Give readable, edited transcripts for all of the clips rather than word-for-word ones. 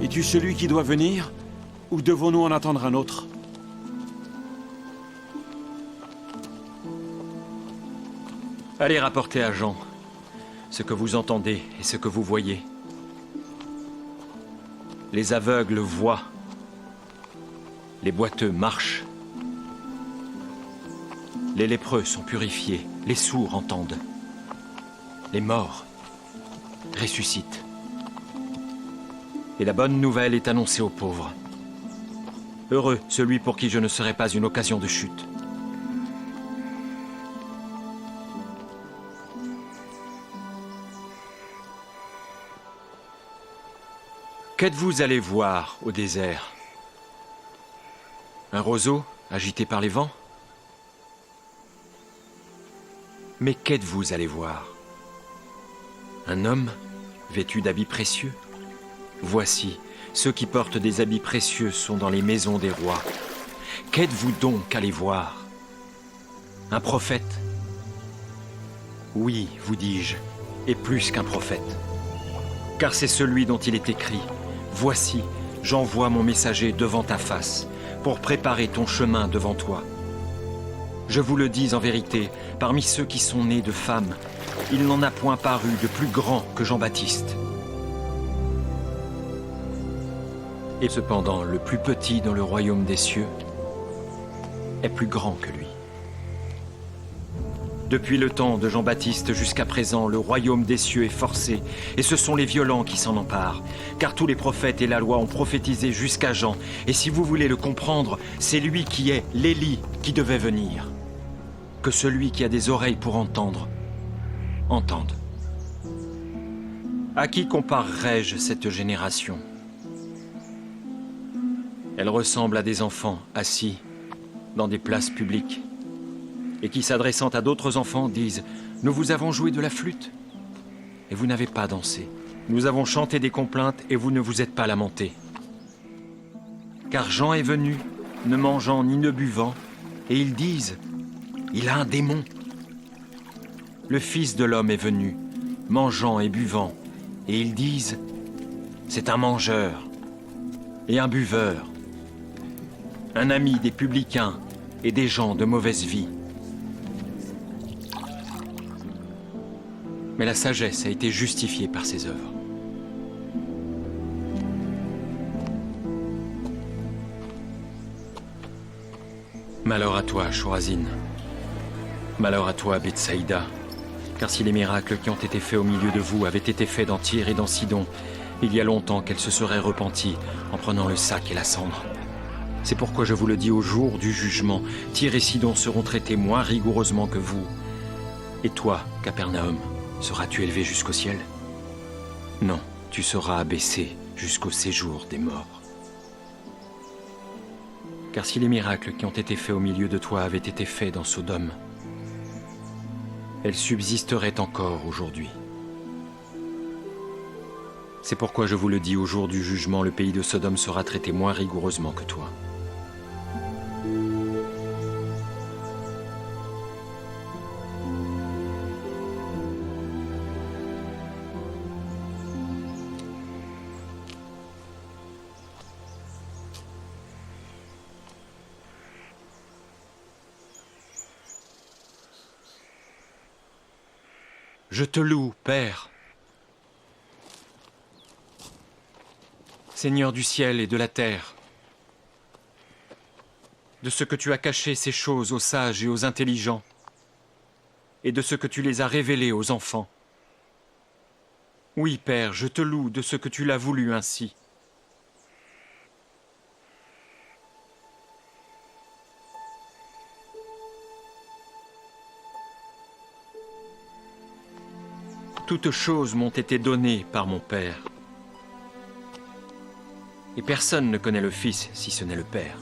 Es-tu celui qui doit venir, ou devons-nous en attendre un autre? Allez rapporter à Jean ce que vous entendez et ce que vous voyez. Les aveugles voient. Les boiteux marchent. Les lépreux sont purifiés. Les sourds entendent. Les morts ressuscitent. Et la bonne nouvelle est annoncée aux pauvres. Heureux celui pour qui je ne serai pas une occasion de chute. Qu'êtes-vous allé voir au désert? Un roseau agité par les vents? Mais qu'êtes-vous allé voir? Un homme vêtu d'habits précieux? Voici, ceux qui portent des habits précieux sont dans les maisons des rois. Qu'êtes-vous donc allé voir? Un prophète? Oui, vous dis-je, et plus qu'un prophète. Car c'est celui dont il est écrit: voici, j'envoie mon messager devant ta face, pour préparer ton chemin devant toi. Je vous le dis en vérité, parmi ceux qui sont nés de femmes, il n'en a point paru de plus grand que Jean-Baptiste. Et cependant, le plus petit dans le royaume des cieux est plus grand que lui. Depuis le temps de Jean-Baptiste jusqu'à présent, le royaume des cieux est forcé, et ce sont les violents qui s'en emparent. Car tous les prophètes et la loi ont prophétisé jusqu'à Jean, et si vous voulez le comprendre, c'est lui qui est l'Élie qui devait venir. Que celui qui a des oreilles pour entendre, entende. À qui comparerai-je cette génération? Elle ressemble à des enfants assis dans des places publiques, et qui, s'adressant à d'autres enfants, disent « Nous vous avons joué de la flûte, et vous n'avez pas dansé. Nous avons chanté des complaintes, et vous ne vous êtes pas lamentés. Car Jean est venu, ne mangeant ni ne buvant, et ils disent « Il a un démon. » Le Fils de l'homme est venu, mangeant et buvant, et ils disent « C'est un mangeur et un buveur, un ami des publicains et des gens de mauvaise vie. » Mais la sagesse a été justifiée par ses œuvres. Malheur à toi, Chorazine. Malheur à toi, Bethsaïda. Car si les miracles qui ont été faits au milieu de vous avaient été faits dans Tyr et dans Sidon, il y a longtemps qu'elle se serait repentie en prenant le sac et la cendre. C'est pourquoi je vous le dis, au jour du jugement, Tyr et Sidon seront traités moins rigoureusement que vous. Et toi, Capernaum, seras-tu élevé jusqu'au ciel? Non, tu seras abaissé jusqu'au séjour des morts. Car si les miracles qui ont été faits au milieu de toi avaient été faits dans Sodome, elle subsisterait encore aujourd'hui. C'est pourquoi je vous le dis, au jour du jugement, le pays de Sodome sera traité moins rigoureusement que toi. Je te loue, Père, Seigneur du ciel et de la terre, de ce que tu as caché ces choses aux sages et aux intelligents, et de ce que tu les as révélées aux enfants. Oui, Père, je te loue de ce que tu l'as voulu ainsi. Toutes choses m'ont été données par mon Père. Et personne ne connaît le Fils si ce n'est le Père.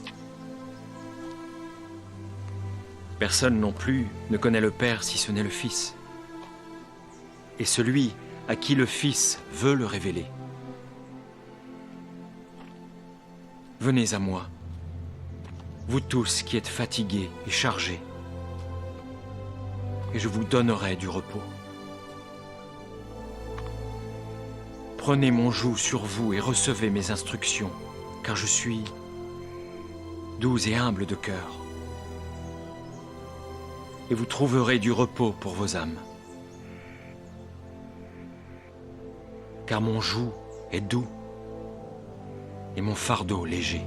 Personne non plus ne connaît le Père si ce n'est le Fils. Et celui à qui le Fils veut le révéler. Venez à moi, vous tous qui êtes fatigués et chargés, et je vous donnerai du repos. Prenez mon joug sur vous et recevez mes instructions, car je suis doux et humble de cœur. Et vous trouverez du repos pour vos âmes. Car mon joug est doux et mon fardeau léger.